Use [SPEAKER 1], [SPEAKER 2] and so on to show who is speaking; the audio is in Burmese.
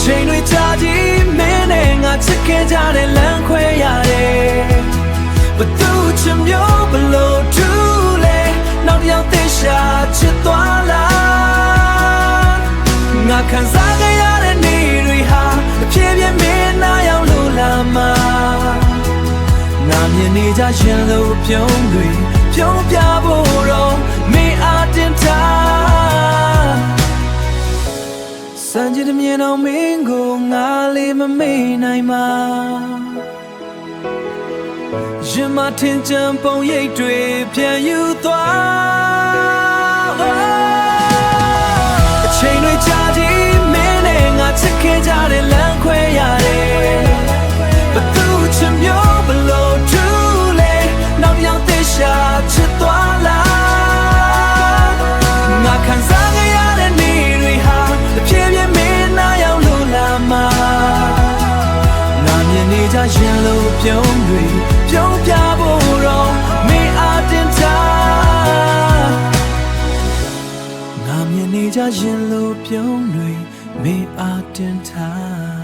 [SPEAKER 1] ချိန်တွေကြာကြီးမင်းနဲ့ငါချစ်ခဲ့ကြတဲ့လမ်းခွဲရတယ်ဘသူချင်မျိုးဘလို့ထူးလဲနောက်တစ်ယောက်သိရှာချစ်သွားလားငါခံစားခဲ့ရတဲ့နေ့တွေဟာအပြည့်ပြည့်မင်းနာရောက်လို့လာမှာငါမြင်နေကြရင်လို့ပြုံးတွေပြုံးပြဖို့တော့မင်းအားတင်ထားစံကြည်မြင်အောင်မင်းကိုငါလေးမမေ့နိုင်မှာရင်မထင်ကြံပုံရိပ်တွေပြန်ယူသွားအချိန်တွေကြာကြီးမင်းနဲ့ငါချစ်ခဲ့ကြတဲ့လမ်းခွဲရတယ်ဘသူချင်မျိုးဘလို့ထူးလဲနောက်တစ်ယောက်သိရှာချစ်သွားလားငါခံစားခဲ့ရတဲ့နေ့တွေဟာအပြည့်ပြည့်မင်းနာရောက်လို့လာမှာငါမြင်နေကြရင်လို့ပြုံးတွေပြုံးပြဖို့တော့မင်းအားတင်ထားငါမြင်နေကြရင်လို့ပြုံးတွေမင်းအားတင်ထား